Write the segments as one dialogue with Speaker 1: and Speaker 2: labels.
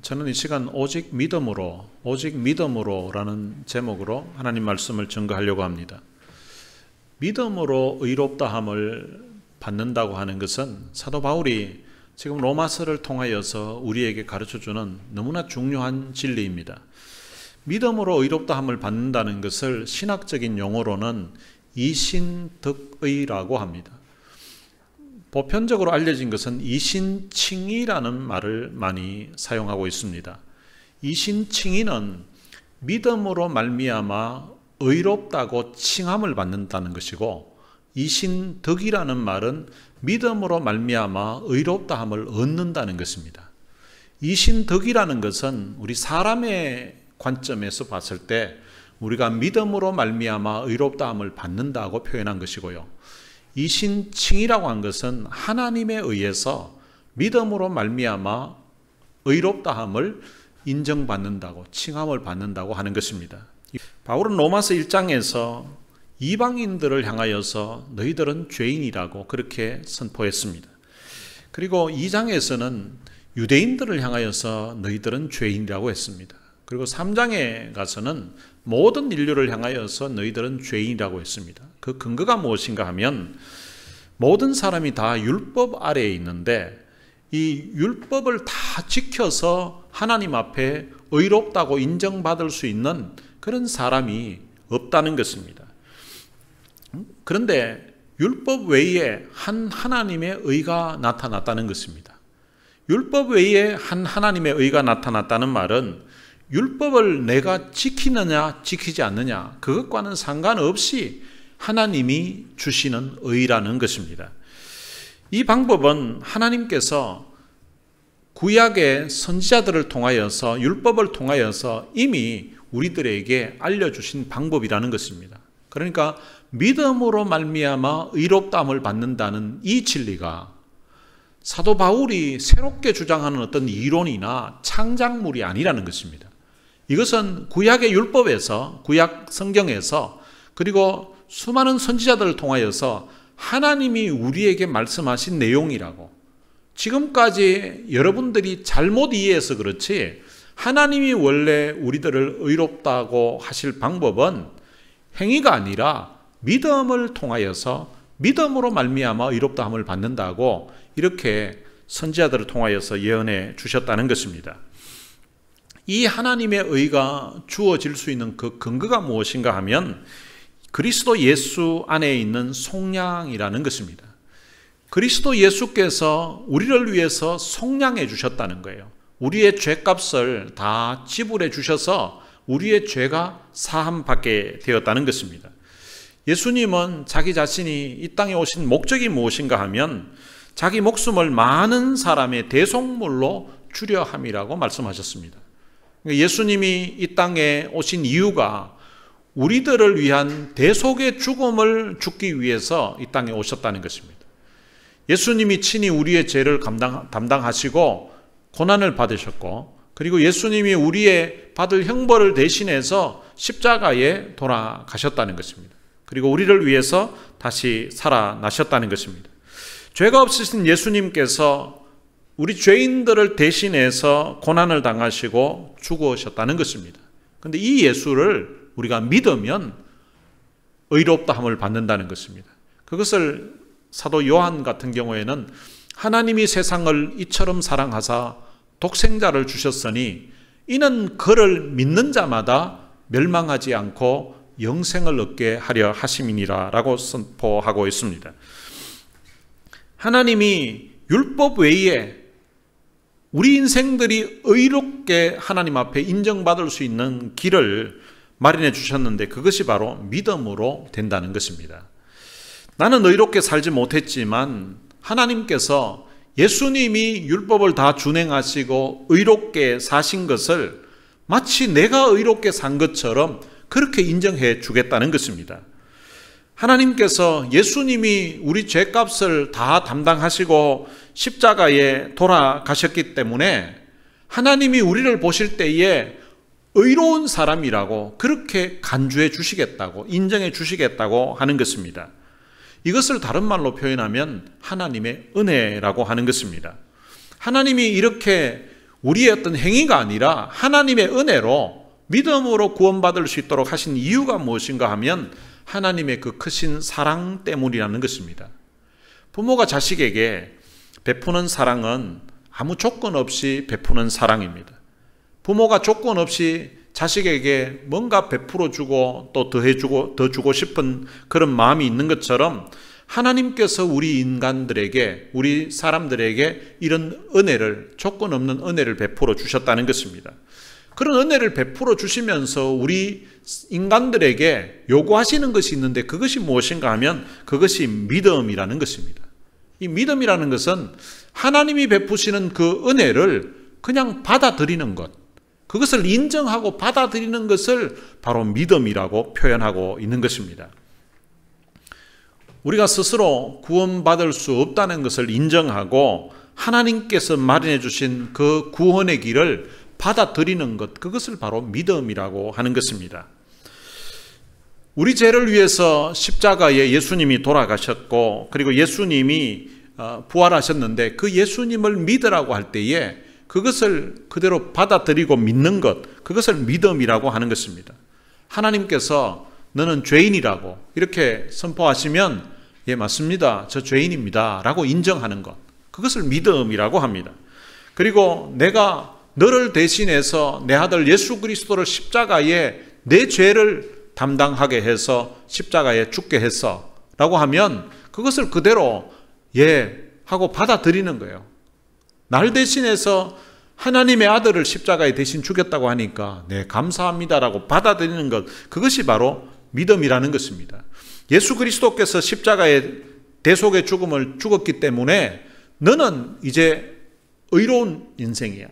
Speaker 1: 저는 이 시간 오직 믿음으로라는 제목으로 하나님 말씀을 증거하려고 합니다. 믿음으로 의롭다함을 받는다고 하는 것은 사도 바울이 지금 로마서를 통하여서 우리에게 가르쳐주는 너무나 중요한 진리입니다. 믿음으로 의롭다함을 받는다는 것을 신학적인 용어로는 이신덕의라고 합니다. 보편적으로 알려진 것은 이신칭의라는 말을 많이 사용하고 있습니다. 이신칭의는 믿음으로 말미암아 의롭다고 칭함을 받는다는 것이고, 이신덕이라는 말은 믿음으로 말미암아 의롭다함을 얻는다는 것입니다. 이신덕이라는 것은 우리 사람의 관점에서 봤을 때 우리가 믿음으로 말미암아 의롭다함을 받는다고 표현한 것이고요. 이신칭이라고 한 것은 하나님에 의해서 믿음으로 말미암아 의롭다함을 인정받는다고, 칭함을 받는다고 하는 것입니다. 바울은 로마서 1장에서 이방인들을 향하여서 너희들은 죄인이라고 그렇게 선포했습니다. 그리고 2장에서는 유대인들을 향하여서 너희들은 죄인이라고 했습니다. 그리고 3장에 가서는 모든 인류를 향하여서 너희들은 죄인이라고 했습니다. 그 근거가 무엇인가 하면 모든 사람이 다 율법 아래에 있는데 이 율법을 다 지켜서 하나님 앞에 의롭다고 인정받을 수 있는 그런 사람이 없다는 것입니다. 그런데 율법 외에 한 하나님의 의가 나타났다는 것입니다. 율법 외에 한 하나님의 의가 나타났다는 말은 율법을 내가 지키느냐 지키지 않느냐 그것과는 상관없이 하나님이 주시는 의라는 것입니다. 이 방법은 하나님께서 구약의 선지자들을 통하여서 율법을 통하여서 이미 우리들에게 알려주신 방법이라는 것입니다. 그러니까 믿음으로 말미암아 의롭다함을 받는다는 이 진리가 사도 바울이 새롭게 주장하는 어떤 이론이나 창작물이 아니라는 것입니다. 이것은 구약의 율법에서, 구약 성경에서, 그리고 수많은 선지자들을 통하여서 하나님이 우리에게 말씀하신 내용이라고, 지금까지 여러분들이 잘못 이해해서 그렇지 하나님이 원래 우리들을 의롭다고 하실 방법은 행위가 아니라 믿음을 통하여서 믿음으로 말미암아 의롭다함을 받는다고 이렇게 선지자들을 통하여서 예언해 주셨다는 것입니다. 이 하나님의 의가 주어질 수 있는 그 근거가 무엇인가 하면 그리스도 예수 안에 있는 속량이라는 것입니다. 그리스도 예수께서 우리를 위해서 속량해 주셨다는 거예요. 우리의 죄값을 다 지불해 주셔서 우리의 죄가 사함받게 되었다는 것입니다. 예수님은 자기 자신이 이 땅에 오신 목적이 무엇인가 하면 자기 목숨을 많은 사람의 대속물로 주려 함이라고 말씀하셨습니다. 예수님이 이 땅에 오신 이유가 우리들을 위한 대속의 죽음을 죽기 위해서 이 땅에 오셨다는 것입니다. 예수님이 친히 우리의 죄를 담당하시고 고난을 받으셨고, 그리고 예수님이 우리의 받을 형벌을 대신해서 십자가에 돌아가셨다는 것입니다. 그리고 우리를 위해서 다시 살아나셨다는 것입니다. 죄가 없으신 예수님께서 우리 죄인들을 대신해서 고난을 당하시고 죽으셨다는 것입니다. 그런데 이 예수를 우리가 믿으면 의롭다함을 받는다는 것입니다. 그것을 사도 요한 같은 경우에는 하나님이 세상을 이처럼 사랑하사 독생자를 주셨으니 이는 그를 믿는 자마다 멸망하지 않고 영생을 얻게 하려 하심이니라 라고 선포하고 있습니다. 하나님이 율법 외에 우리 인생들이 의롭게 하나님 앞에 인정받을 수 있는 길을 마련해 주셨는데 그것이 바로 믿음으로 된다는 것입니다. 나는 의롭게 살지 못했지만 하나님께서 예수님이 율법을 다 준행하시고 의롭게 사신 것을 마치 내가 의롭게 산 것처럼 그렇게 인정해 주겠다는 것입니다. 하나님께서 예수님이 우리 죄값을 다 담당하시고 십자가에 돌아가셨기 때문에 하나님이 우리를 보실 때에 의로운 사람이라고 그렇게 간주해 주시겠다고, 인정해 주시겠다고 하는 것입니다. 이것을 다른 말로 표현하면 하나님의 은혜라고 하는 것입니다. 하나님이 이렇게 우리의 어떤 행위가 아니라 하나님의 은혜로 믿음으로 구원받을 수 있도록 하신 이유가 무엇인가 하면 하나님의 그 크신 사랑 때문이라는 것입니다. 부모가 자식에게 베푸는 사랑은 아무 조건 없이 베푸는 사랑입니다. 부모가 조건 없이 자식에게 뭔가 베풀어 주고 또 더해주고 더 주고 싶은 그런 마음이 있는 것처럼 하나님께서 우리 인간들에게, 우리 사람들에게 이런 은혜를, 조건 없는 은혜를 베풀어 주셨다는 것입니다. 그런 은혜를 베풀어 주시면서 우리 인간들에게 요구하시는 것이 있는데 그것이 무엇인가 하면 그것이 믿음이라는 것입니다. 이 믿음이라는 것은 하나님이 베푸시는 그 은혜를 그냥 받아들이는 것, 그것을 인정하고 받아들이는 것을 바로 믿음이라고 표현하고 있는 것입니다. 우리가 스스로 구원받을 수 없다는 것을 인정하고 하나님께서 마련해 주신 그 구원의 길을 받아들이는 것, 그것을 바로 믿음이라고 하는 것입니다. 우리 죄를 위해서 십자가에 예수님이 돌아가셨고 그리고 예수님이 부활하셨는데 그 예수님을 믿으라고 할 때에 그것을 그대로 받아들이고 믿는 것, 그것을 믿음이라고 하는 것입니다. 하나님께서 너는 죄인이라고 이렇게 선포하시면 예, 맞습니다. 저 죄인입니다. 라고 인정하는 것, 그것을 믿음이라고 합니다. 그리고 내가 너를 대신해서 내 아들 예수 그리스도를 십자가에 내 죄를 담당하게 해서 십자가에 죽게 했어 라고 하면 그것을 그대로 예 하고 받아들이는 거예요. 날 대신해서 하나님의 아들을 십자가에 대신 죽였다고 하니까 네 감사합니다라고 받아들이는 것, 그것이 바로 믿음이라는 것입니다. 예수 그리스도께서 십자가의 대속의 죽음을 죽었기 때문에 너는 이제 의로운 인생이야.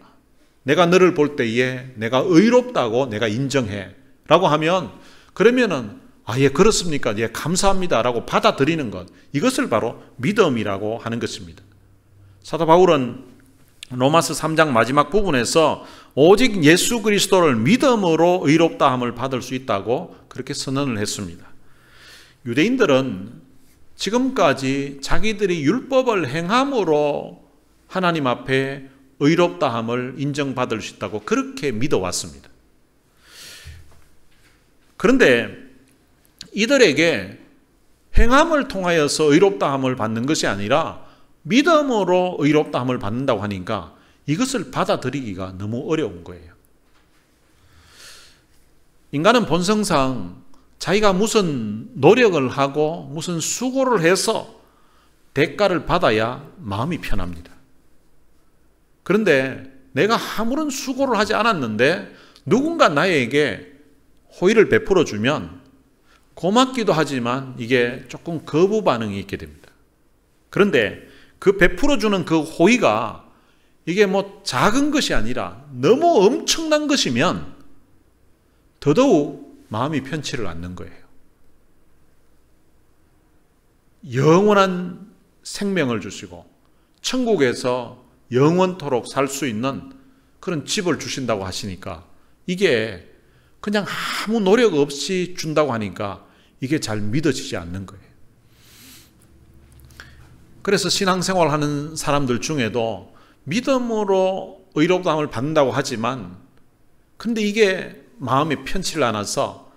Speaker 1: 내가 너를 볼 때에 내가 의롭다고 내가 인정해 라고 하면 그러면은 예 그렇습니까? 예 감사합니다 라고 받아들이는 것, 이것을 바로 믿음이라고 하는 것입니다. 사도 바울은 로마서 3장 마지막 부분에서 오직 예수 그리스도를 믿음으로 의롭다함을 받을 수 있다고 그렇게 선언을 했습니다. 유대인들은 지금까지 자기들이 율법을 행함으로 하나님 앞에 의롭다함을 인정받을 수 있다고 그렇게 믿어왔습니다. 그런데 이들에게 행함을 통하여서 의롭다함을 받는 것이 아니라 믿음으로 의롭다함을 받는다고 하니까 이것을 받아들이기가 너무 어려운 거예요. 인간은 본성상 자기가 무슨 노력을 하고 무슨 수고를 해서 대가를 받아야 마음이 편합니다. 그런데 내가 아무런 수고를 하지 않았는데 누군가 나에게 호의를 베풀어 주면 고맙기도 하지만 이게 조금 거부 반응이 있게 됩니다. 그런데 그 베풀어 주는 그 호의가 이게 뭐 작은 것이 아니라 너무 엄청난 것이면 더더욱 마음이 편치를 않는 거예요. 영원한 생명을 주시고 천국에서 영원토록 살 수 있는 그런 집을 주신다고 하시니까 이게 그냥 아무 노력 없이 준다고 하니까 이게 잘 믿어지지 않는 거예요. 그래서 신앙생활하는 사람들 중에도 믿음으로 의롭다함을 받는다고 하지만 근데 이게 마음이 편치를 않아서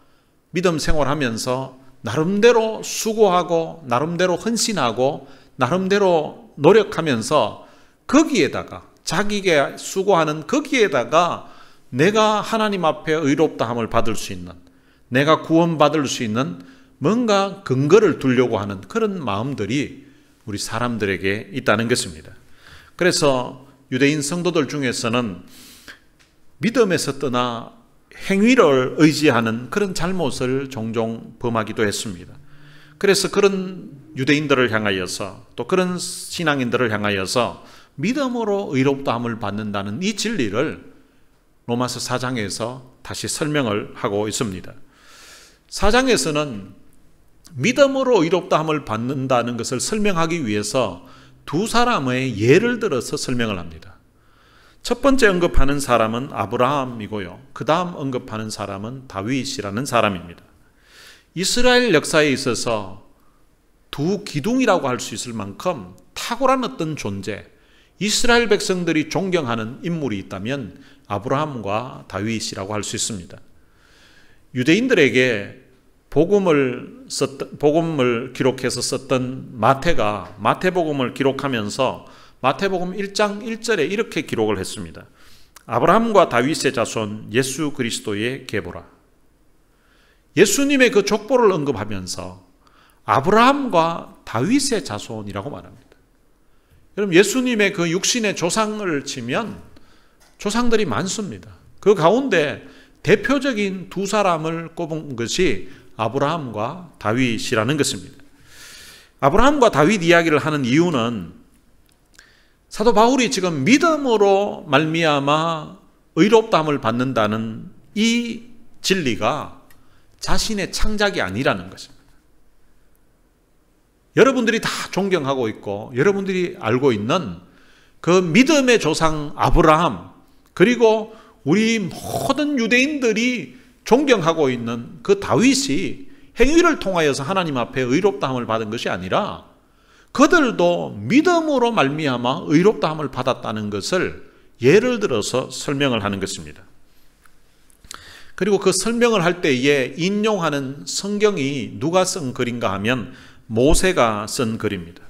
Speaker 1: 믿음 생활하면서 나름대로 수고하고 나름대로 헌신하고 나름대로 노력하면서 거기에다가 자기가 수고하는 거기에다가 내가 하나님 앞에 의롭다함을 받을 수 있는, 내가 구원받을 수 있는 뭔가 근거를 두려고 하는 그런 마음들이 우리 사람들에게 있다는 것입니다. 그래서 유대인 성도들 중에서는 믿음에서 떠나 행위를 의지하는 그런 잘못을 종종 범하기도 했습니다. 그래서 그런 유대인들을 향하여서 또 그런 신앙인들을 향하여서 믿음으로 의롭다함을 받는다는 이 진리를 로마서 4장에서 다시 설명을 하고 있습니다. 4장에서는 믿음으로 의롭다함을 받는다는 것을 설명하기 위해서 두 사람의 예를 들어서 설명을 합니다. 첫 번째 언급하는 사람은 아브라함이고요. 그 다음 언급하는 사람은 다윗이라는 사람입니다. 이스라엘 역사에 있어서 두 기둥이라고 할 수 있을 만큼 탁월한 어떤 존재, 이스라엘 백성들이 존경하는 인물이 있다면 아브라함과 다윗이라고 할 수 있습니다. 유대인들에게 복음을 기록해서 썼던 마태가 마태복음을 기록하면서 마태복음 1장 1절에 이렇게 기록을 했습니다. 아브라함과 다윗의 자손 예수 그리스도의 계보라. 예수님의 그 족보를 언급하면서 아브라함과 다윗의 자손이라고 말합니다. 여러분, 예수님의 그 육신의 조상을 치면 조상들이 많습니다. 그 가운데 대표적인 두 사람을 꼽은 것이 아브라함과 다윗이라는 것입니다. 아브라함과 다윗 이야기를 하는 이유는 사도 바울이 지금 믿음으로 말미암아 의롭다함을 받는다는 이 진리가 자신의 창작이 아니라는 것입니다. 여러분들이 다 존경하고 있고 여러분들이 알고 있는 그 믿음의 조상 아브라함, 그리고 우리 모든 유대인들이 존경하고 있는 그 다윗이 행위를 통하여서 하나님 앞에 의롭다함을 받은 것이 아니라 그들도 믿음으로 말미암아 의롭다함을 받았다는 것을 예를 들어서 설명을 하는 것입니다. 그리고 그 설명을 할 때에 인용하는 성경이 누가 쓴 글인가 하면 모세가 쓴 글입니다.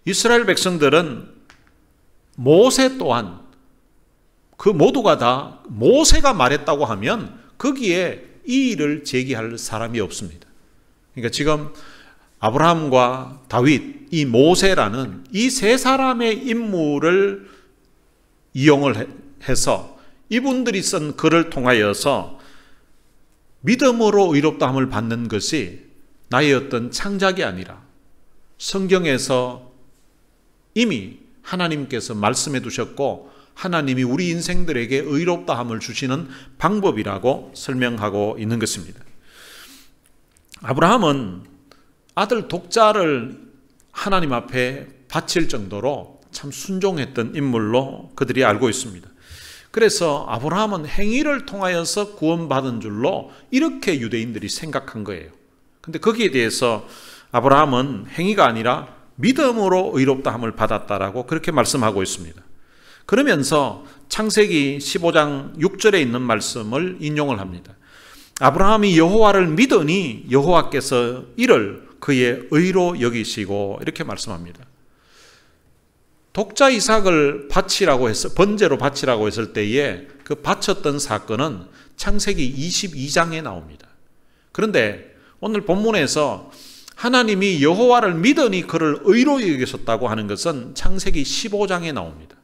Speaker 1: 이스라엘 백성들은 모세 또한 그 모두가 다 모세가 말했다고 하면 거기에 이의를 제기할 사람이 없습니다. 그러니까 지금 아브라함과 다윗, 이 모세라는 이 세 사람의 인물을 이용을 해서 이분들이 쓴 글을 통하여서 믿음으로 의롭다함을 받는 것이 나의 어떤 창작이 아니라 성경에서 이미 하나님께서 말씀해 두셨고 하나님이 우리 인생들에게 의롭다함을 주시는 방법이라고 설명하고 있는 것입니다. 아브라함은 아들 독자를 하나님 앞에 바칠 정도로 참 순종했던 인물로 그들이 알고 있습니다. 그래서 아브라함은 행위를 통하여서 구원받은 줄로 이렇게 유대인들이 생각한 거예요. 근데 거기에 대해서 아브라함은 행위가 아니라 믿음으로 의롭다함을 받았다라고 그렇게 말씀하고 있습니다. 그러면서 창세기 15장 6절에 있는 말씀을 인용을 합니다. 아브라함이 여호와를 믿으니 여호와께서 이를 그의 의로 여기시고 이렇게 말씀합니다. 독자 이삭을 바치라고 번제로 바치라고 했을 때에 그 바쳤던 사건은 창세기 22장에 나옵니다. 그런데 오늘 본문에서 하나님이 여호와를 믿으니 그를 의로 여기셨다고 하는 것은 창세기 15장에 나옵니다.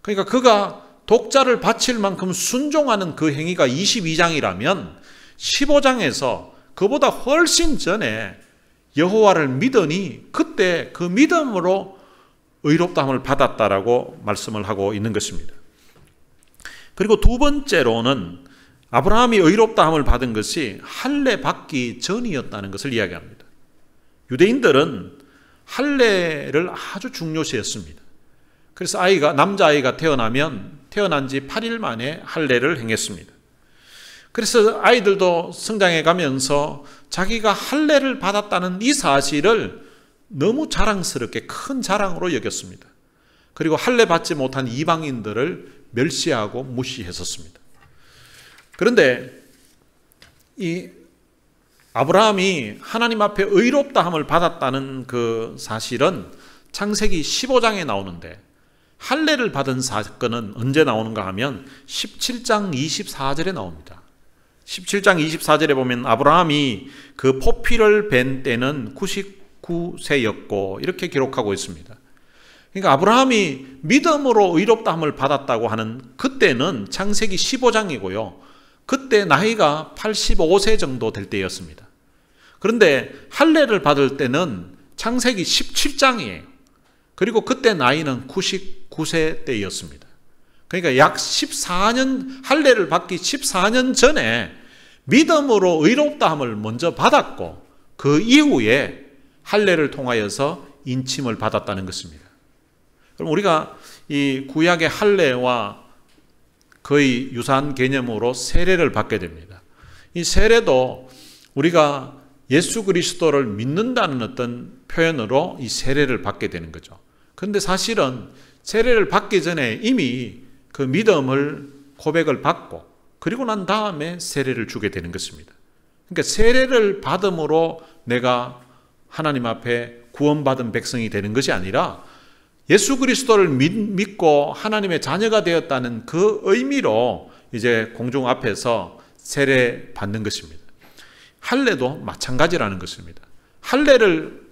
Speaker 1: 그러니까 그가 독자를 바칠 만큼 순종하는 그 행위가 22장이라면 15장에서 그보다 훨씬 전에 여호와를 믿으니 그때 그 믿음으로 의롭다함을 받았다라고 말씀을 하고 있는 것입니다. 그리고 두 번째로는 아브라함이 의롭다함을 받은 것이 할례 받기 전이었다는 것을 이야기합니다. 유대인들은 할례를 아주 중요시했습니다. 그래서 남자아이가 태어난 지 8일 만에 할례를 행했습니다. 그래서 아이들도 성장해 가면서 자기가 할례를 받았다는 이 사실을 너무 자랑스럽게 큰 자랑으로 여겼습니다. 그리고 할례 받지 못한 이방인들을 멸시하고 무시했었습니다. 그런데 이 아브라함이 하나님 앞에 의롭다함을 받았다는 그 사실은 창세기 15장에 나오는데 할례를 받은 사건은 언제 나오는가 하면 17장 24절에 나옵니다. 17장 24절에 보면 아브라함이 그 포피를 벤 때는 99세였고 이렇게 기록하고 있습니다. 그러니까 아브라함이 믿음으로 의롭다함을 받았다고 하는 그때는 창세기 15장이고요. 그때 나이가 85세 정도 될 때였습니다. 그런데 할례를 받을 때는 창세기 17장이에요. 그리고 그때 나이는 99세 때였습니다. 그러니까 약 14년, 할례를 받기 14년 전에 믿음으로 의롭다함을 먼저 받았고 그 이후에 할례를 통하여서 인침을 받았다는 것입니다. 그럼 우리가 이 구약의 할례와 거의 유사한 개념으로 세례를 받게 됩니다. 이 세례도 우리가 예수 그리스도를 믿는다는 어떤 표현으로 이 세례를 받게 되는 거죠. 그런데 사실은 세례를 받기 전에 이미 그 믿음을 고백을 받고 그리고 난 다음에 세례를 주게 되는 것입니다. 그러니까 세례를 받음으로 내가 하나님 앞에 구원받은 백성이 되는 것이 아니라 예수 그리스도를 믿고 하나님의 자녀가 되었다는 그 의미로 이제 공중 앞에서 세례 받는 것입니다. 할례도 마찬가지라는 것입니다. 할례를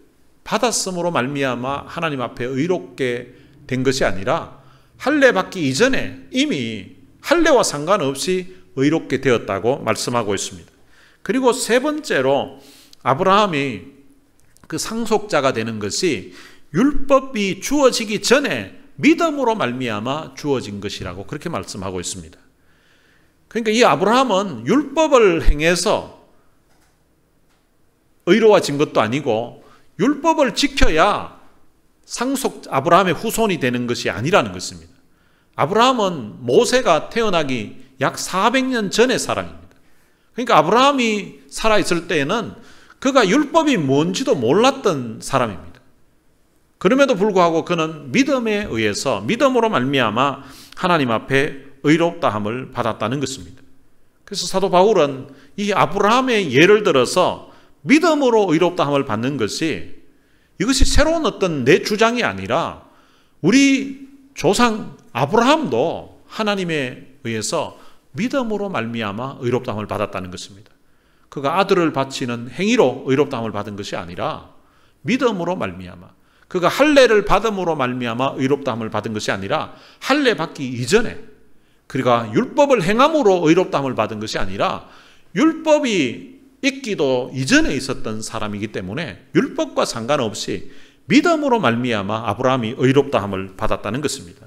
Speaker 1: 받았음으로 말미암아 하나님 앞에 의롭게 된 것이 아니라 할례 받기 이전에 이미 할례와 상관없이 의롭게 되었다고 말씀하고 있습니다. 그리고 세 번째로 아브라함이 그 상속자가 되는 것이 율법이 주어지기 전에 믿음으로 말미암아 주어진 것이라고 그렇게 말씀하고 있습니다. 그러니까 이 아브라함은 율법을 행해서 의로워진 것도 아니고 율법을 지켜야 아브라함의 후손이 되는 것이 아니라는 것입니다. 아브라함은 모세가 태어나기 약 400년 전의 사람입니다. 그러니까 아브라함이 살아있을 때에는 그가 율법이 뭔지도 몰랐던 사람입니다. 그럼에도 불구하고 그는 믿음에 의해서 믿음으로 말미암아 하나님 앞에 의롭다함을 받았다는 것입니다. 그래서 사도 바울은 이 아브라함의 예를 들어서 믿음으로 의롭다함을 받는 것이 이것이 새로운 어떤 내 주장이 아니라 우리 조상 아브라함도 하나님에 의해서 믿음으로 말미암아 의롭다함을 받았다는 것입니다. 그가 아들을 바치는 행위로 의롭다함을 받은 것이 아니라 믿음으로 말미암아, 그가 할례를 받음으로 말미암아 의롭다함을 받은 것이 아니라 할례 받기 이전에 그가 율법을 행함으로 의롭다함을 받은 것이 아니라 율법이 있기도 이전에 있었던 사람이기 때문에 율법과 상관없이 믿음으로 말미암아 아브라함이 의롭다함을 받았다는 것입니다.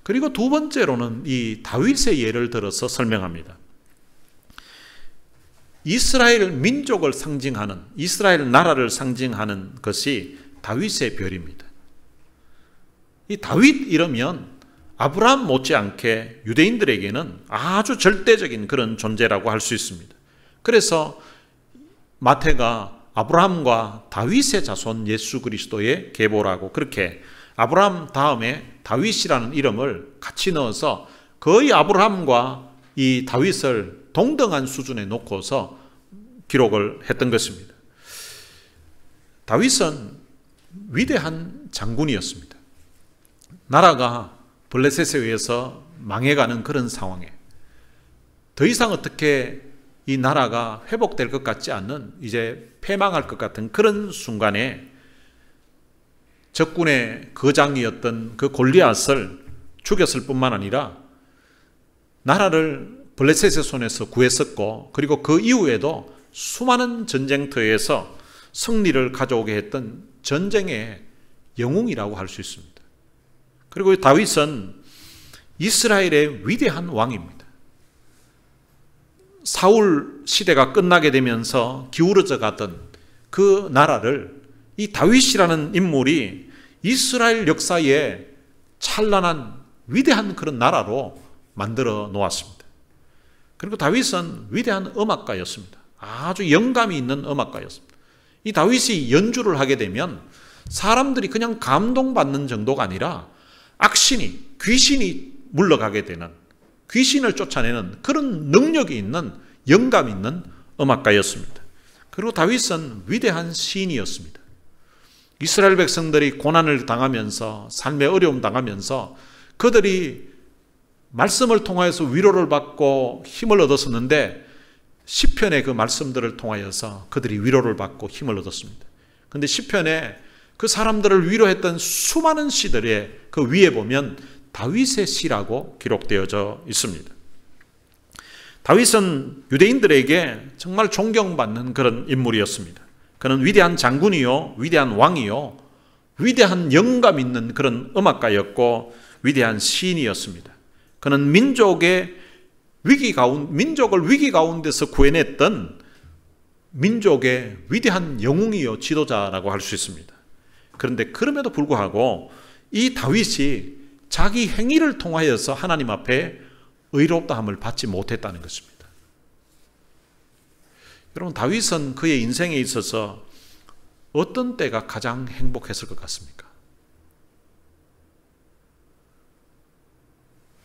Speaker 1: 그리고 두 번째로는 이 다윗의 예를 들어서 설명합니다. 이스라엘 민족을 상징하는, 이스라엘 나라를 상징하는 것이 다윗의 별입니다. 이 다윗 이러면 아브라함 못지않게 유대인들에게는 아주 절대적인 그런 존재라고 할 수 있습니다. 그래서 마태가 아브라함과 다윗의 자손 예수 그리스도의 계보라고 그렇게 아브라함 다음에 다윗이라는 이름을 같이 넣어서 거의 아브라함과 이 다윗을 동등한 수준에 놓고서 기록을 했던 것입니다. 다윗은 위대한 장군이었습니다. 나라가 블레셋에 의해서 망해가는 그런 상황에 더 이상 어떻게 이 나라가 회복될 것 같지 않는, 이제 패망할 것 같은 그런 순간에 적군의 거장이었던 그 골리앗을 죽였을 뿐만 아니라 나라를 블레셋의 손에서 구했었고, 그리고 그 이후에도 수많은 전쟁터에서 승리를 가져오게 했던 전쟁의 영웅이라고 할 수 있습니다. 그리고 다윗은 이스라엘의 위대한 왕입니다. 사울 시대가 끝나게 되면서 기울어져 가던 그 나라를 이 다윗이라는 인물이 이스라엘 역사에 찬란한 위대한 그런 나라로 만들어 놓았습니다. 그리고 다윗은 위대한 음악가였습니다. 아주 영감이 있는 음악가였습니다. 이 다윗이 연주를 하게 되면 사람들이 그냥 감동받는 정도가 아니라 악신이, 귀신이 물러가게 되는, 귀신을 쫓아내는 그런 능력이 있는, 영감 있는 음악가였습니다. 그리고 다윗은 위대한 시인이었습니다. 이스라엘 백성들이 고난을 당하면서, 삶의 어려움 당하면서 그들이 말씀을 통하여서 위로를 받고 힘을 얻었었는데 시편의 그 말씀들을 통하여서 그들이 위로를 받고 힘을 얻었습니다. 그런데 시편에 그 사람들을 위로했던 수많은 시들의 그 위에 보면 다윗의 시라고 기록되어져 있습니다. 다윗은 유대인들에게 정말 존경받는 그런 인물이었습니다. 그는 위대한 장군이요, 위대한 왕이요, 위대한 영감 있는 그런 음악가였고 위대한 시인이었습니다. 그는 민족을 위기 가운데서 구해냈던 민족의 위대한 영웅이요, 지도자라고 할 수 있습니다. 그런데 그럼에도 불구하고 이 다윗이 자기 행위를 통하여서 하나님 앞에 의롭다함을 받지 못했다는 것입니다. 여러분, 다윗은 그의 인생에 있어서 어떤 때가 가장 행복했을 것 같습니까?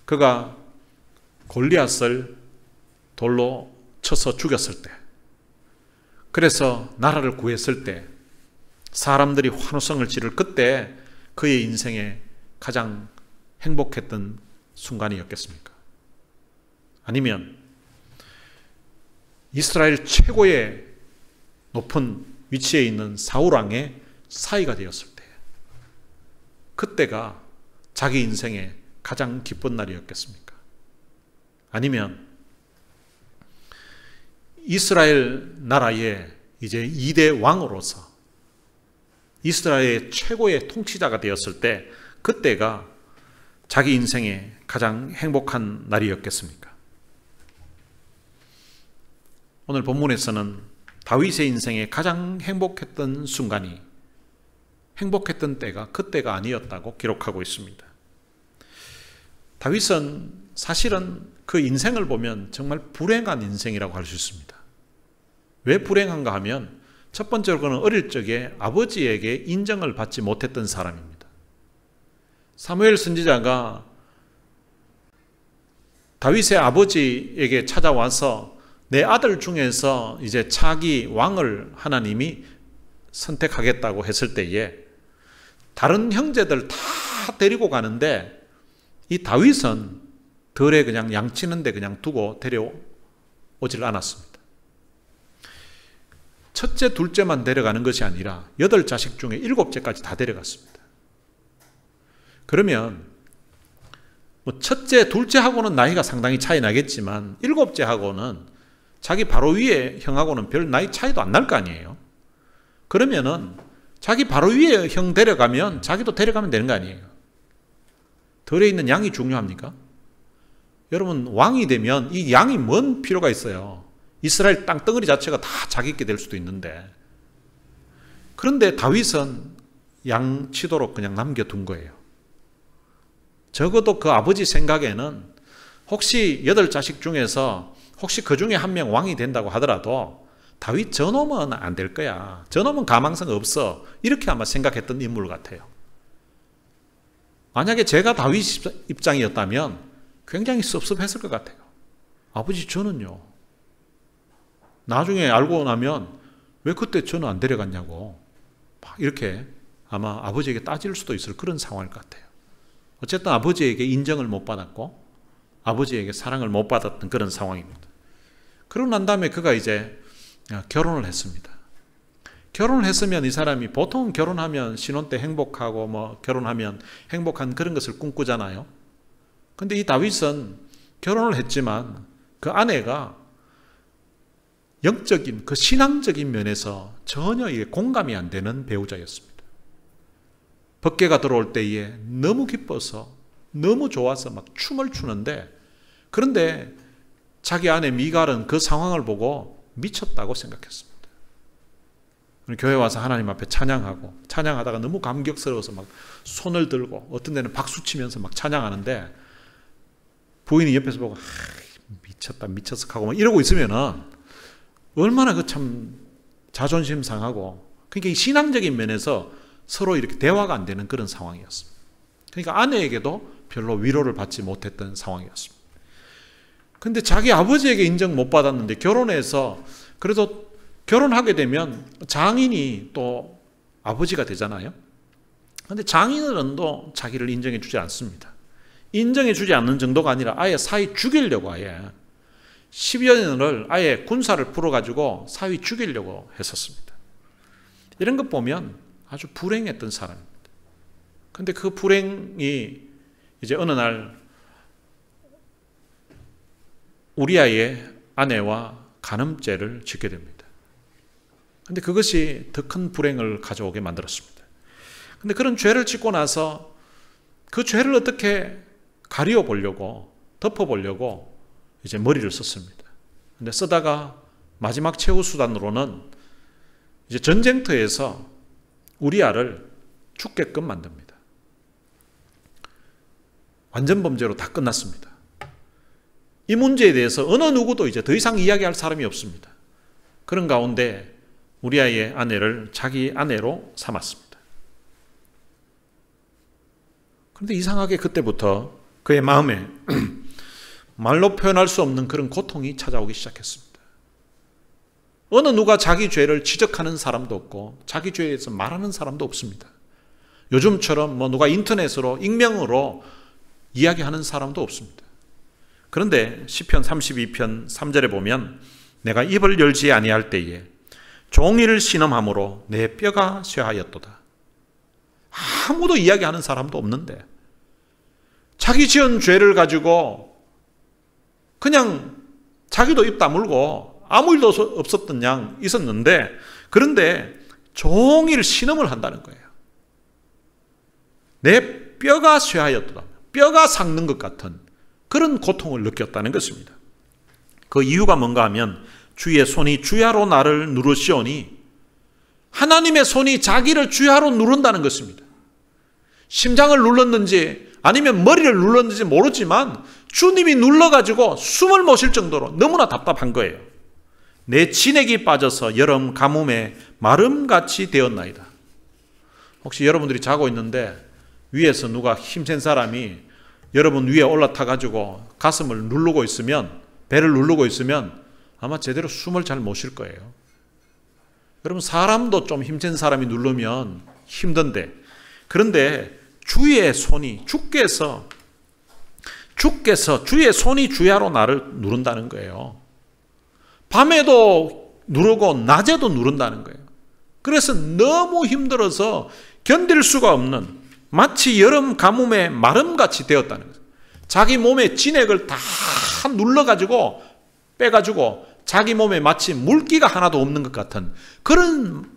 Speaker 1: 그가 골리앗을 돌로 쳐서 죽였을 때, 그래서 나라를 구했을 때 사람들이 환호성을 지를 그때 그의 인생에 가장 행복했던 순간이었겠습니까? 아니면 이스라엘 최고의 높은 위치에 있는 사울왕의 사위가 되었을 때, 그때가 자기 인생의 가장 기쁜 날이었겠습니까? 아니면 이스라엘 나라의 이제 2대 왕으로서 이스라엘의 최고의 통치자가 되었을 때, 그때가 자기 인생의 가장 행복한 날이었겠습니까? 오늘 본문에서는 다윗의 인생에 가장 행복했던 순간이, 행복했던 때가 그때가 아니었다고 기록하고 있습니다. 다윗은 사실은 그 인생을 보면 정말 불행한 인생이라고 할 수 있습니다. 왜 불행한가 하면 첫 번째로 그는 어릴 적에 아버지에게 인정을 받지 못했던 사람입니다. 사무엘 선지자가 다윗의 아버지에게 찾아와서 내 아들 중에서 이제 차기 왕을 하나님이 선택하겠다고 했을 때에 다른 형제들 다 데리고 가는데 이 다윗은 덜에 그냥 양치는데 그냥 두고 데려오질 않았습니다. 첫째, 둘째만 데려가는 것이 아니라 8자식 중에 7째까지 다 데려갔습니다. 그러면 뭐 첫째, 둘째하고는 나이가 상당히 차이 나겠지만 7째하고는 자기 바로 위에 형하고는 별 나이 차이도 안 날 거 아니에요. 그러면은 자기 바로 위에 형 데려가면 자기도 데려가면 되는 거 아니에요. 덜에 있는 양이 중요합니까? 여러분, 왕이 되면 이 양이 뭔 필요가 있어요? 이스라엘 땅덩어리 자체가 다 자기 게 될 수도 있는데. 그런데 다윗은 양 치도록 그냥 남겨둔 거예요. 적어도 그 아버지 생각에는 혹시 8자식 중에서 혹시 그 중에 한 명 왕이 된다고 하더라도 다윗 저놈은 안 될 거야. 저놈은 가망성 없어. 이렇게 아마 생각했던 인물 같아요. 만약에 제가 다윗 입장이었다면 굉장히 섭섭했을 것 같아요. 아버지 저는요. 나중에 알고 나면 왜 그때 저는 안 데려갔냐고 막 이렇게 아마 아버지에게 따질 수도 있을 그런 상황일 것 같아요. 어쨌든 아버지에게 인정을 못 받았고 아버지에게 사랑을 못 받았던 그런 상황입니다. 그러고 난 다음에 그가 이제 결혼을 했습니다. 결혼을 했으면 이 사람이 보통 결혼하면 신혼 때 행복하고 뭐 결혼하면 행복한 그런 것을 꿈꾸잖아요. 근데 이 다윗은 결혼을 했지만 그 아내가 영적인 그 신앙적인 면에서 전혀 공감이 안 되는 배우자였습니다. 법궤가 들어올 때에 너무 기뻐서 너무 좋아서 막 춤을 추는데, 그런데 자기 아내 미갈은 그 상황을 보고 미쳤다고 생각했습니다. 교회 와서 하나님 앞에 찬양하다가 너무 감격스러워서 막 손을 들고 어떤 데는 박수 치면서 막 찬양하는데 부인이 옆에서 보고 미쳤다 미쳤어 하고 막 이러고 있으면은 얼마나 그 참 자존심 상하고, 그러니까 이 신앙적인 면에서 서로 이렇게 대화가 안 되는 그런 상황이었습니다. 그러니까 아내에게도 별로 위로를 받지 못했던 상황이었습니다. 근데 자기 아버지에게 인정 못 받았는데 결혼해서, 그래도 결혼하게 되면 장인이 또 아버지가 되잖아요. 근데 장인은 또 자기를 인정해 주지 않습니다. 인정해 주지 않는 정도가 아니라 아예 사위 죽이려고 아예 10여 년을 아예 군사를 풀어가지고 사위 죽이려고 했었습니다. 이런 것 보면 아주 불행했던 사람입니다. 근데 그 불행이 이제 어느 날 우리아의 아내와 간음죄를 짓게 됩니다. 근데 그것이 더 큰 불행을 가져오게 만들었습니다. 근데 그런 죄를 짓고 나서 그 죄를 어떻게 가리워 보려고, 덮어 보려고 이제 머리를 썼습니다. 근데 쓰다가 마지막 최후 수단으로는 이제 전쟁터에서 우리아를 죽게끔 만듭니다. 완전 범죄로 다 끝났습니다. 이 문제에 대해서 어느 누구도 이제 더 이상 이야기할 사람이 없습니다. 그런 가운데 우리아의 아내를 자기 아내로 삼았습니다. 그런데 이상하게 그때부터 그의 마음에 말로 표현할 수 없는 그런 고통이 찾아오기 시작했습니다. 어느 누가 자기 죄를 지적하는 사람도 없고 자기 죄에 대해서 말하는 사람도 없습니다. 요즘처럼 누가 인터넷으로 익명으로 이야기하는 사람도 없습니다. 그런데 시편 32편 3절에 보면 내가 입을 열지 아니할 때에 종일 신음함으로 내 뼈가 쇠하였도다. 아무도 이야기하는 사람도 없는데 자기 지은 죄를 가지고 그냥 자기도 입 다물고 아무 일도 없었던 양 있었는데 그런데 종일 신음을 한다는 거예요. 내 뼈가 쇠하였도다. 뼈가 삭는 것 같은 그런 고통을 느꼈다는 것입니다. 그 이유가 뭔가 하면 주의 손이 주야로 나를 누르시오니 하나님의 손이 자기를 주야로 누른다는 것입니다. 심장을 눌렀는지 아니면 머리를 눌렀는지 모르지만 주님이 눌러가지고 숨을 못 쉴 정도로 너무나 답답한 거예요. 내 진액이 빠져서 여름 가뭄에 마름같이 되었나이다. 혹시 여러분들이 자고 있는데 위에서 누가 힘센 사람이 여러분 위에 올라타가지고 가슴을 누르고 있으면, 배를 누르고 있으면 아마 제대로 숨을 잘 못 쉴 거예요. 여러분 사람도 좀 힘센 사람이 누르면 힘든데, 그런데 주의 손이 주께서 주의 손이 주야로 나를 누른다는 거예요. 밤에도 누르고 낮에도 누른다는 거예요. 그래서 너무 힘들어서 견딜 수가 없는 마치 여름 가뭄에 마름같이 되었다는 거예요. 자기 몸에 진액을 다 눌러가지고 빼가지고 자기 몸에 마치 물기가 하나도 없는 것 같은 그런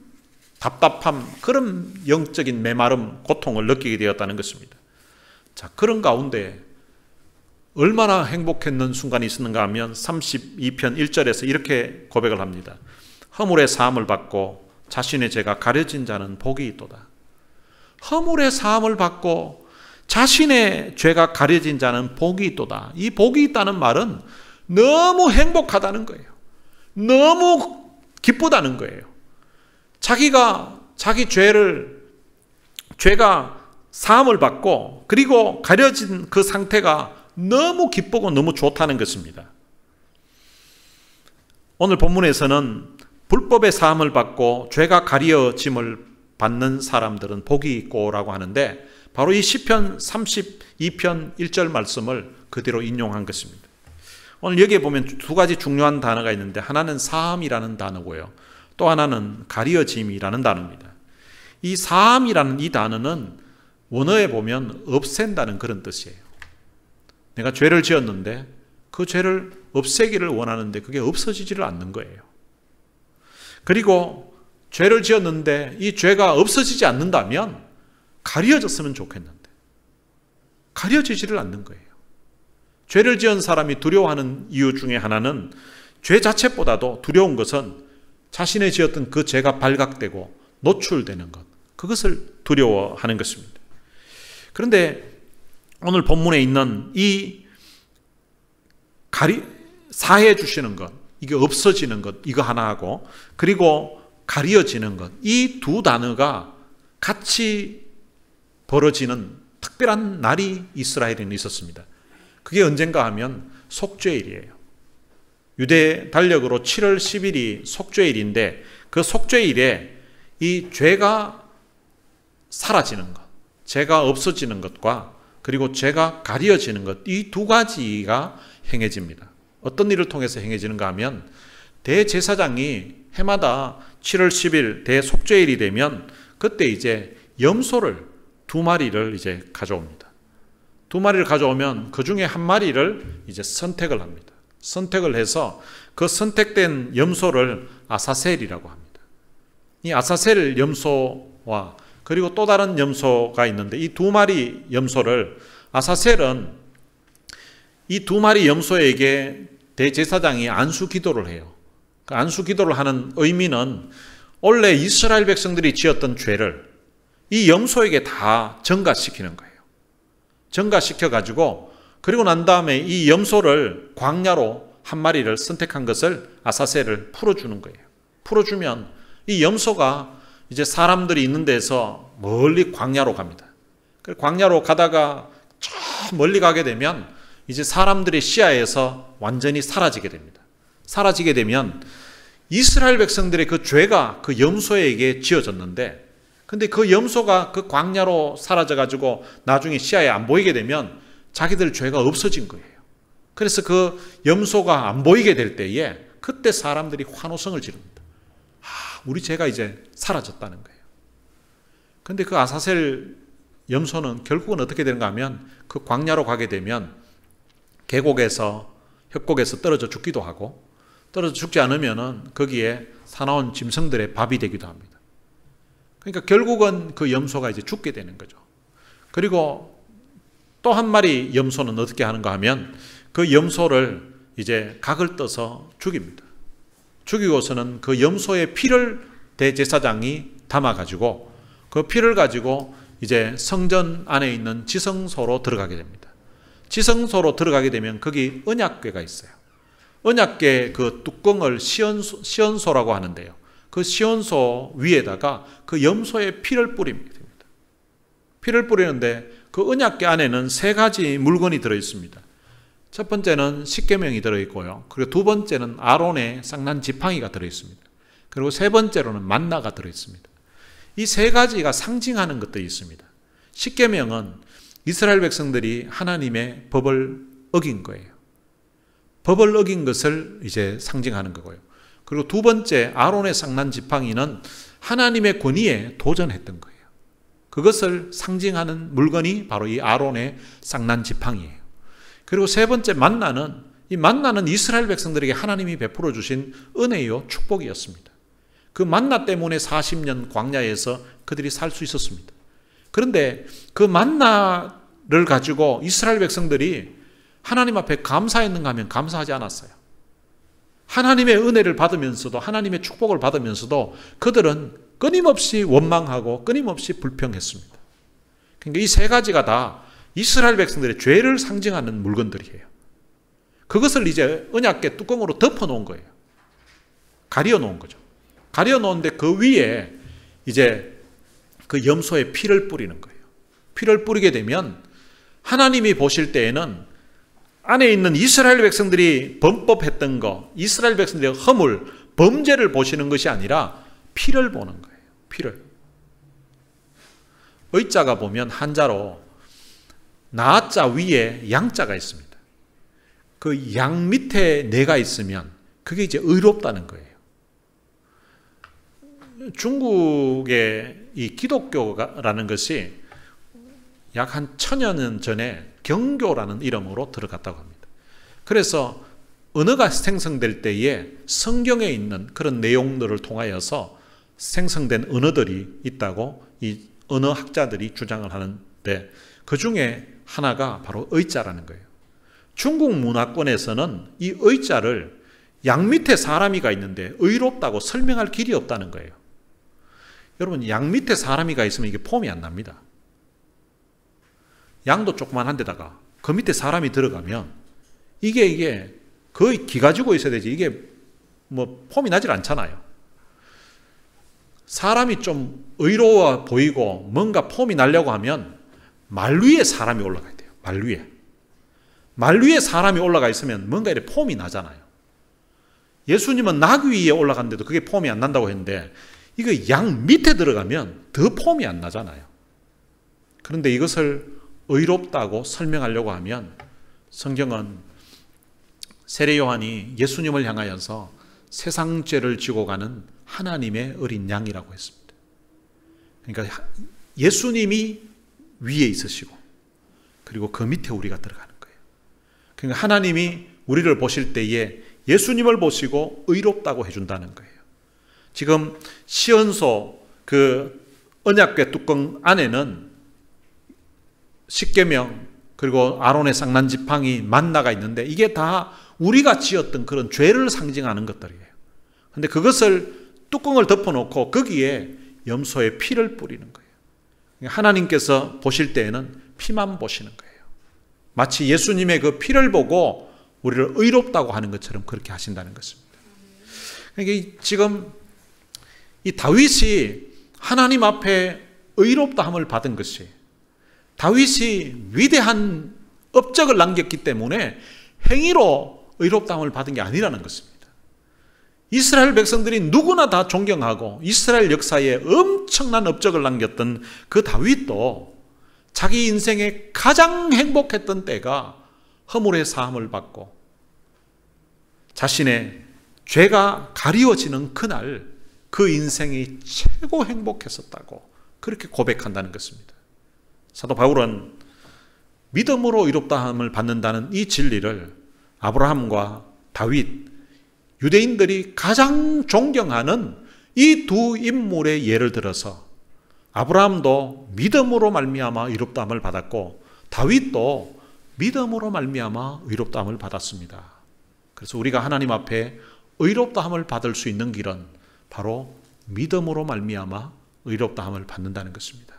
Speaker 1: 답답함, 그런 영적인 메마름, 고통을 느끼게 되었다는 것입니다. 자, 그런 가운데 얼마나 행복했는 순간이 있었는가 하면 32편 1절에서 이렇게 고백을 합니다. 허물의 사함을 받고 자신의 죄가 가려진 자는 복이 있도다. 허물의 사함을 받고 자신의 죄가 가려진 자는 복이 있도다. 이 복이 있다는 말은 너무 행복하다는 거예요. 너무 기쁘다는 거예요. 자기가 자기 죄가 사함을 받고 그리고 가려진 그 상태가 너무 기쁘고 너무 좋다는 것입니다. 오늘 본문에서는 불법의 사함을 받고 죄가 가려짐을 받는 사람들은 복이 있고라고 하는데 바로 이 시편 32편 1절 말씀을 그대로 인용한 것입니다. 오늘 여기에 보면 두 가지 중요한 단어가 있는데 하나는 사함이라는 단어고요. 또 하나는 가려짐이라는 단어입니다. 이 사함이라는 이 단어는 원어에 보면 없앤다는 그런 뜻이에요. 내가 죄를 지었는데 그 죄를 없애기를 원하는데 그게 없어지지를 않는 거예요. 그리고 죄를 지었는데 이 죄가 없어지지 않는다면 가려졌으면 좋겠는데 가려지지를 않는 거예요. 죄를 지은 사람이 두려워하는 이유 중에 하나는 죄 자체보다도 두려운 것은 자신의 지었던 그 죄가 발각되고 노출되는 것, 그것을 두려워하는 것입니다. 그런데 오늘 본문에 있는 이 사해 주시는 것, 이게 없어지는 것, 이거 하나 하고 그리고 가려지는 것, 이 두 단어가 같이 벌어지는 특별한 날이 이스라엘에는 있었습니다. 그게 언젠가 하면 속죄일이에요. 유대 달력으로 7월 10일이 속죄일인데 그 속죄일에 이 죄가 사라지는 것, 죄가 없어지는 것과 그리고 죄가 가려지는 것, 이 두 가지가 행해집니다. 어떤 일을 통해서 행해지는가 하면 대제사장이 해마다 7월 10일 대속죄일이 되면 그때 이제 염소를 2마리를 이제 가져옵니다. 2마리를 가져오면 그 중에 1마리를 이제 선택을 합니다. 선택을 해서 그 선택된 염소를 아사셀이라고 합니다. 이 아사셀 염소와 그리고 또 다른 염소가 있는데 이 2마리 염소를 아사셀은 이 2마리 염소에게 대제사장이 안수 기도를 해요. 그 안수 기도를 하는 의미는 원래 이스라엘 백성들이 지었던 죄를 이 염소에게 다 전가시키는 거예요. 전가시켜가지고 그리고 난 다음에 이 염소를 광야로 1마리를 선택한 것을 아사셀을 풀어주는 거예요. 풀어주면 이 염소가 이제 사람들이 있는 데서 멀리 광야로 갑니다. 광야로 가다가 저 멀리 가게 되면 이제 사람들의 시야에서 완전히 사라지게 됩니다. 사라지게 되면 이스라엘 백성들의 그 죄가 그 염소에게 지어졌는데, 근데 그 염소가 그 광야로 사라져가지고 나중에 시야에 안 보이게 되면 자기들 죄가 없어진 거예요. 그래서 그 염소가 안 보이게 될 때에 그때 사람들이 환호성을 지릅니다. 우리 죄가 이제 사라졌다는 거예요. 근데 그 아사셀 염소는 결국은 어떻게 되는가 하면 그 광야로 가게 되면 계곡에서 협곡에서 떨어져 죽기도 하고, 떨어져 죽지 않으면은 거기에 사나운 짐승들의 밥이 되기도 합니다. 그러니까 결국은 그 염소가 이제 죽게 되는 거죠. 그리고 또 한 마리 염소는 어떻게 하는가 하면 그 염소를 이제 각을 떠서 죽입니다. 죽이고서는 그 염소의 피를 대제사장이 담아가지고 그 피를 가지고 이제 성전 안에 있는 지성소로 들어가게 됩니다. 지성소로 들어가게 되면 거기 언약궤가 있어요. 언약궤 그 뚜껑을 시온소라고 하는데요. 그 시온소 위에다가 그 염소의 피를 뿌립니다. 피를 뿌리는데 그 언약궤 안에는 세 가지 물건이 들어있습니다. 첫 번째는 십계명이 들어있고요. 그리고 두 번째는 아론의 쌍난 지팡이가 들어있습니다. 그리고 세 번째로는 만나가 들어있습니다. 이 세 가지가 상징하는 것들이 있습니다. 십계명은 이스라엘 백성들이 하나님의 법을 어긴 거예요. 법을 어긴 것을 이제 상징하는 거고요. 그리고 두 번째 아론의 쌍난 지팡이는 하나님의 권위에 도전했던 거예요. 그것을 상징하는 물건이 바로 이 아론의 쌍난 지팡이예요. 그리고 세 번째 만나는, 이 만나는 이스라엘 백성들에게 하나님이 베풀어 주신 은혜요 축복이었습니다. 그 만나 때문에 40년 광야에서 그들이 살 수 있었습니다. 그런데 그 만나를 가지고 이스라엘 백성들이 하나님 앞에 감사했는가 하면 감사하지 않았어요. 하나님의 은혜를 받으면서도, 하나님의 축복을 받으면서도 그들은 끊임없이 원망하고 끊임없이 불평했습니다. 그러니까 이 세 가지가 다 이스라엘 백성들의 죄를 상징하는 물건들이에요. 그것을 이제 언약궤 뚜껑으로 덮어 놓은 거예요. 가려 놓은 거죠. 가려 놓은데 그 위에 이제 그 염소의 피를 뿌리는 거예요. 피를 뿌리게 되면 하나님이 보실 때에는 안에 있는 이스라엘 백성들이 범법했던 거, 이스라엘 백성들의 허물, 범죄를 보시는 것이 아니라 피를 보는 거예요. 피를. 의자가 보면 한자로 나자 위에 양자가 있습니다. 그 양 밑에 내가 있으면 그게 이제 의롭다는 거예요. 중국의 이 기독교라는 것이 약 한 1000여 년 전에 경교라는 이름으로 들어갔다고 합니다. 그래서 언어가 생성될 때에 성경에 있는 그런 내용들을 통하여서 생성된 언어들이 있다고 이 언어학자들이 주장을 하는데, 그 중에 하나가 바로 의자라는 거예요. 중국 문화권에서는 이 의자를 양 밑에 사람이가 있는데 의롭다고 설명할 길이 없다는 거예요. 여러분, 양 밑에 사람이가 있으면 이게 폼이 안 납니다. 양도 조그만한 데다가 그 밑에 사람이 들어가면 이게 거의 기 가지고 있어야 되지, 이게 뭐 폼이 나질 않잖아요. 사람이 좀 의로워 보이고 뭔가 폼이 나려고 하면 말 위에 사람이 올라가야 돼요. 말 위에. 말 위에 사람이 올라가 있으면 뭔가 이렇게 폼이 나잖아요. 예수님은 나귀 위에 올라갔는데도 그게 폼이 안 난다고 했는데, 이거 양 밑에 들어가면 더 폼이 안 나잖아요. 그런데 이것을 의롭다고 설명하려고 하면 성경은 세례 요한이 예수님을 향하여서 세상 죄를 지고 가는 하나님의 어린 양이라고 했습니다. 그러니까 예수님이 위에 있으시고 그리고 그 밑에 우리가 들어가는 거예요. 그러니까 하나님이 우리를 보실 때에 예수님을 보시고 의롭다고 해준다는 거예요. 지금 시온소 그 언약궤 뚜껑 안에는 십계명 그리고 아론의 쌍난 지팡이 만나가 있는데 이게 다 우리가 지었던 그런 죄를 상징하는 것들이에요. 그런데 그것을 뚜껑을 덮어놓고 거기에 염소의 피를 뿌리는 거예요. 하나님께서 보실 때에는 피만 보시는 거예요. 마치 예수님의 그 피를 보고 우리를 의롭다고 하는 것처럼 그렇게 하신다는 것입니다. 그러니까 지금 이 다윗이 하나님 앞에 의롭다함을 받은 것이, 다윗이 위대한 업적을 남겼기 때문에 행위로 의롭다함을 받은 게 아니라는 것입니다. 이스라엘 백성들이 누구나 다 존경하고 이스라엘 역사에 엄청난 업적을 남겼던 그 다윗도 자기 인생에 가장 행복했던 때가 허물의 사함을 받고 자신의 죄가 가리워지는 그날 그 인생이 최고 행복했었다고 그렇게 고백한다는 것입니다. 사도 바울은 믿음으로 의롭다함을 받는다는 이 진리를 아브라함과 다윗, 유대인들이 가장 존경하는 이 두 인물의 예를 들어서 아브라함도 믿음으로 말미암아 의롭다함을 받았고 다윗도 믿음으로 말미암아 의롭다함을 받았습니다. 그래서 우리가 하나님 앞에 의롭다함을 받을 수 있는 길은 바로 믿음으로 말미암아 의롭다함을 받는다는 것입니다.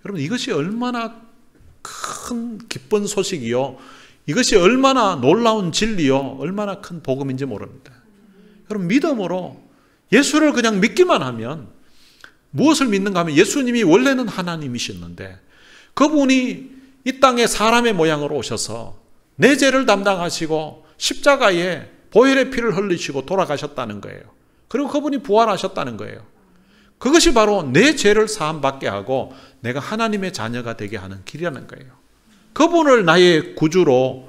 Speaker 1: 여러분, 이것이 얼마나 큰 기쁜 소식이요, 이것이 얼마나 놀라운 진리요, 얼마나 큰 복음인지 모릅니다. 여러분, 믿음으로 예수를 그냥 믿기만 하면, 무엇을 믿는가 하면 예수님이 원래는 하나님이셨는데 그분이 이 땅에 사람의 모양으로 오셔서 내 죄를 담당하시고 십자가에 보혈의 피를 흘리시고 돌아가셨다는 거예요. 그리고 그분이 부활하셨다는 거예요. 그것이 바로 내 죄를 사함받게 하고 내가 하나님의 자녀가 되게 하는 길이라는 거예요. 그분을 나의 구주로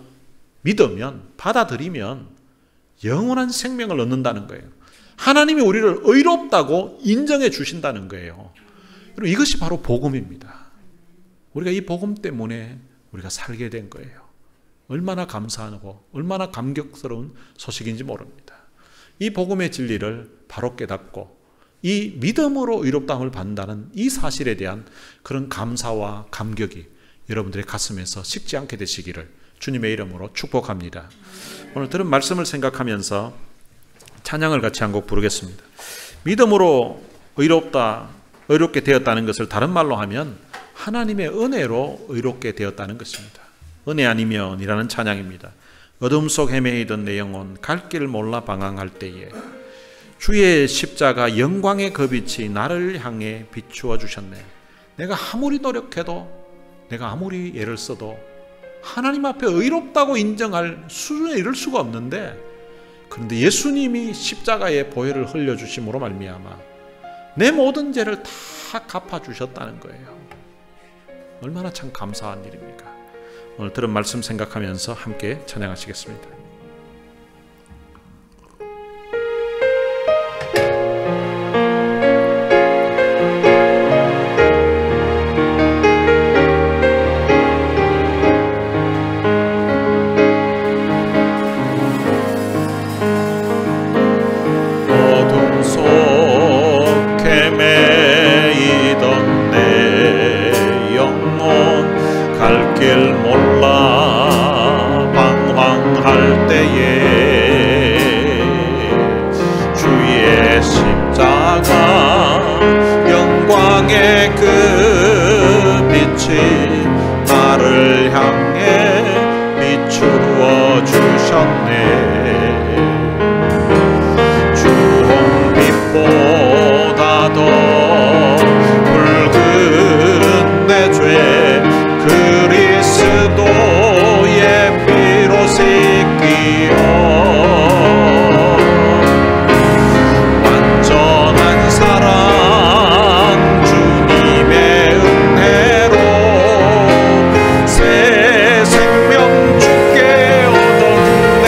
Speaker 1: 믿으면, 받아들이면 영원한 생명을 얻는다는 거예요. 하나님이 우리를 의롭다고 인정해 주신다는 거예요. 여러분, 이것이 바로 복음입니다. 우리가 이 복음 때문에 우리가 살게 된 거예요. 얼마나 감사하고 얼마나 감격스러운 소식인지 모릅니다. 이 복음의 진리를 바로 깨닫고 이 믿음으로 의롭다함을 받는다는 이 사실에 대한 그런 감사와 감격이 여러분들의 가슴에서 식지 않게 되시기를 주님의 이름으로 축복합니다. 오늘 들은 말씀을 생각하면서 찬양을 같이 한 곡 부르겠습니다. 믿음으로 의롭게 되었다는 것을 다른 말로 하면 하나님의 은혜로 의롭게 되었다는 것입니다. 은혜 아니면 이라는 찬양입니다. 어둠 속 헤매이던 내 영혼 갈 길 몰라 방황할 때에 주의 십자가 영광의 그 빛이 나를 향해 비추어 주셨네. 내가 아무리 노력해도, 내가 아무리 애를 써도 하나님 앞에 의롭다고 인정할 수준에 이를 수가 없는데, 그런데 예수님이 십자가에 보혈을 흘려주심으로 말미암아 내 모든 죄를 다 갚아주셨다는 거예요. 얼마나 참 감사한 일입니까? 오늘 들은 말씀 생각하면서 함께 찬양하시겠습니다.
Speaker 2: 길 몰라 방황할 때에 주의 십자가 영광의 그 빛이 나를 향해 비추어 주셨네. 주홍빛보다 더 붉은 내 죄 그리스도의 피로 씻기어 완전한 사랑 주님의 은혜로 새 생명 주께 얻었네.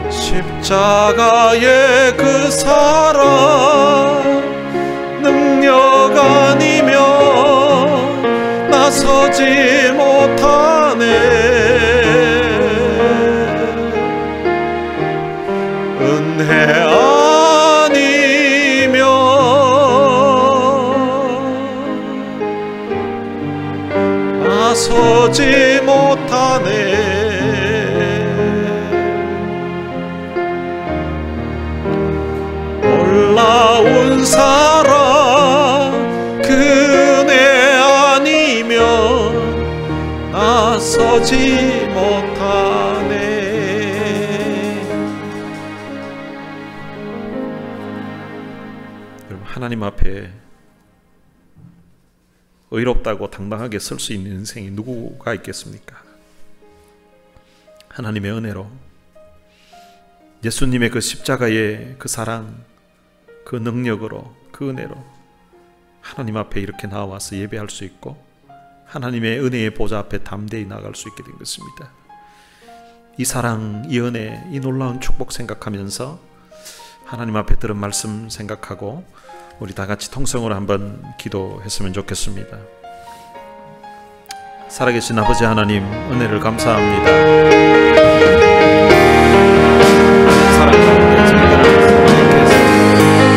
Speaker 2: 십자가의 그 사랑 능력 아니면 나서지 못하네. 은혜 아니면 나서지 못하네. 놀라운 사랑 그 은혜 아니면 나서지 못하네.
Speaker 1: 여러분, 하나님 앞에 의롭다고 당당하게 설 수 있는 인생이 누구가 있겠습니까? 하나님의 은혜로, 예수님의 그 십자가의 그 사랑, 그 능력으로, 그 은혜로 하나님 앞에 이렇게 나와서 예배할 수 있고 하나님의 은혜의 보좌 앞에 담대히 나갈 수 있게 된 것입니다. 이 사랑, 이 은혜, 이 놀라운 축복 생각하면서 하나님 앞에 들은 말씀 생각하고 우리 다 같이 통성으로 한번 기도했으면 좋겠습니다. 살아계신 아버지 하나님, 은혜를 감사합니다. 사랑 가운데 저희들을 선택해서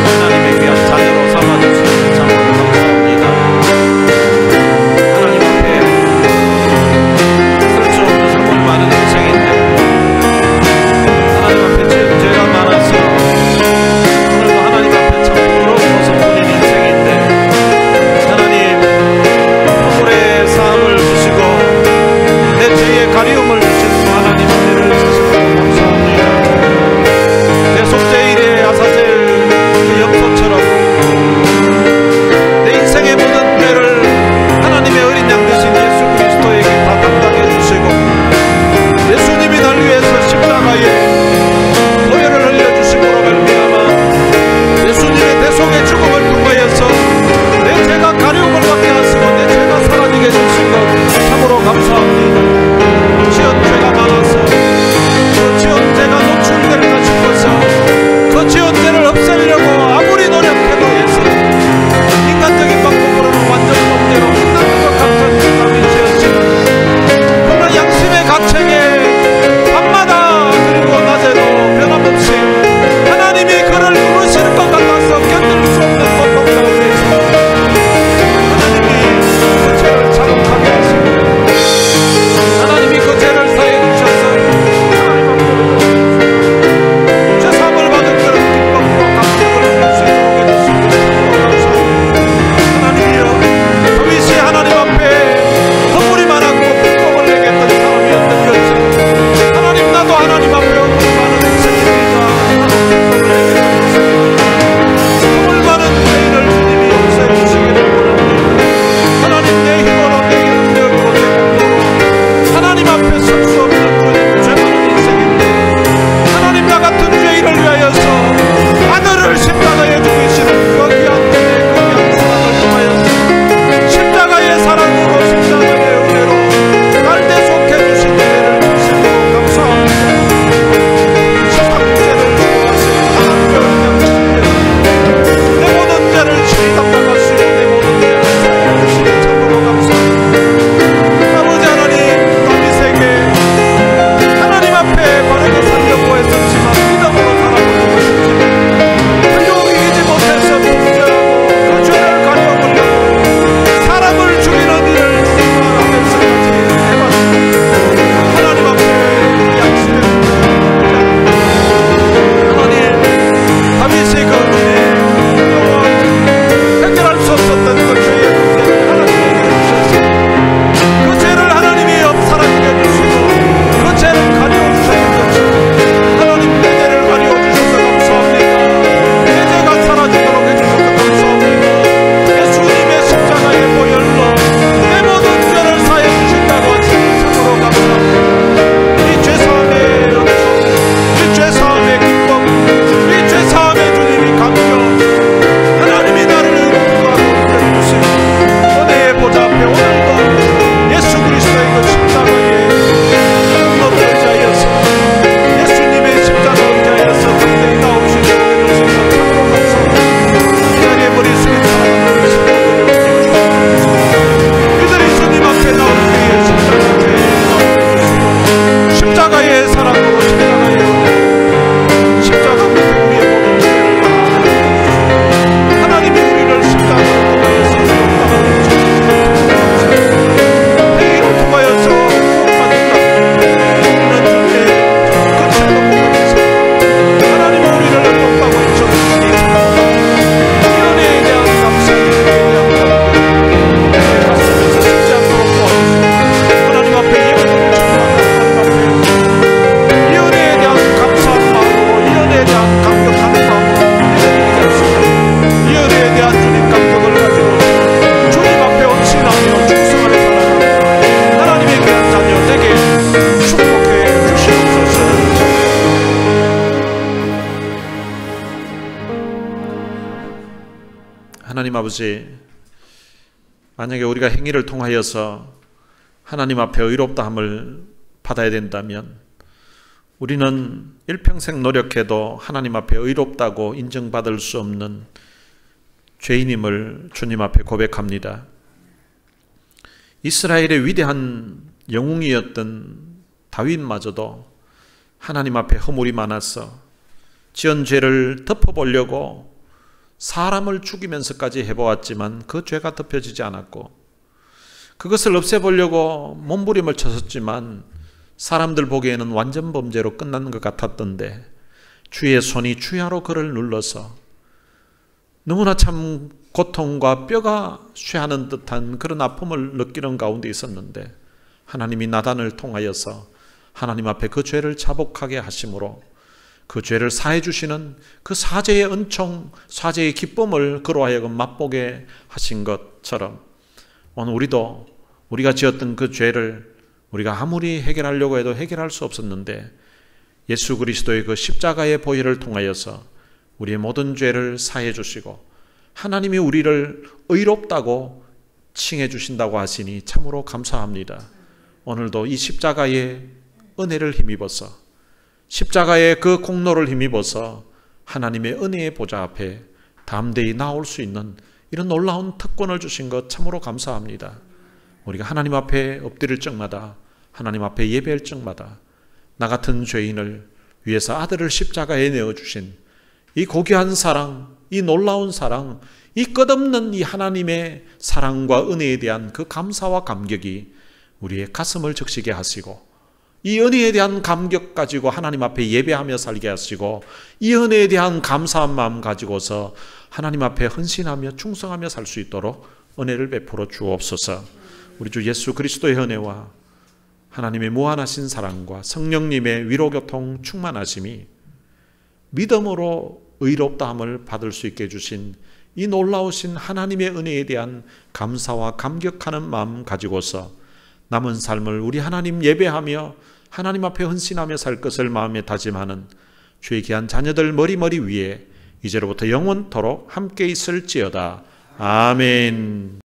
Speaker 1: 하나님의 귀한 자녀로 삼아주시는 참으로 감사합니다. 하나님 앞에 설 수 없는 정말 많은 인생인데 하나님 앞에 죄가 많아서 오늘도 하나님 앞에 참 부끄러운 모습뿐인 인생인데 하나님 눈물의 사함을 주시고 내 죄의 가리움을 주시는 하나님 하나님 아버지, 만약에 우리가 행위를 통하여서 하나님 앞에 의롭다함을 받아야 된다면 우리는 일평생 노력해도 하나님 앞에 의롭다고 인정받을 수 없는 죄인임을 주님 앞에 고백합니다. 이스라엘의 위대한 영웅이었던 다윗마저도 하나님 앞에 허물이 많아서 지은 죄를 덮어보려고 사람을 죽이면서까지 해보았지만 그 죄가 덮여지지 않았고, 그것을 없애보려고 몸부림을 쳤었지만 사람들 보기에는 완전 범죄로 끝나는 것 같았던데 주의 손이 주야로 그를 눌러서 너무나 참 고통과 뼈가 쇠하는 듯한 그런 아픔을 느끼는 가운데 있었는데 하나님이 나단을 통하여서 하나님 앞에 그 죄를 자복하게 하심으로 그 죄를 사해 주시는 그 사죄의 은총, 사죄의 기쁨을 그로 하여금 맛보게 하신 것처럼 오늘 우리도 우리가 지었던 그 죄를 우리가 아무리 해결하려고 해도 해결할 수 없었는데 예수 그리스도의 그 십자가의 보혈을 통하여서 우리의 모든 죄를 사해 주시고 하나님이 우리를 의롭다고 칭해 주신다고 하시니 참으로 감사합니다. 오늘도 이 십자가의 은혜를 힘입어서, 십자가의 그 공로를 힘입어서 하나님의 은혜의 보좌 앞에 담대히 나올 수 있는 이런 놀라운 특권을 주신 것 참으로 감사합니다. 우리가 하나님 앞에 엎드릴 적마다, 하나님 앞에 예배할 적마다 나 같은 죄인을 위해서 아들을 십자가에 내어주신 이 고귀한 사랑, 이 놀라운 사랑, 이 끝없는 이 하나님의 사랑과 은혜에 대한 그 감사와 감격이 우리의 가슴을 적시게 하시고, 이 은혜에 대한 감격 가지고 하나님 앞에 예배하며 살게 하시고, 이 은혜에 대한 감사한 마음 가지고서 하나님 앞에 헌신하며 충성하며 살 수 있도록 은혜를 베풀어 주옵소서. 우리 주 예수 그리스도의 은혜와 하나님의 무한하신 사랑과 성령님의 위로교통 충만하심이 믿음으로 의롭다함을 받을 수 있게 해주신 이 놀라우신 하나님의 은혜에 대한 감사와 감격하는 마음 가지고서 남은 삶을 우리 하나님 예배하며 하나님 앞에 헌신하며 살 것을 마음에 다짐하는 주의 귀한 자녀들 머리머리 위에 이제로부터 영원토록 함께 있을지어다. 아멘.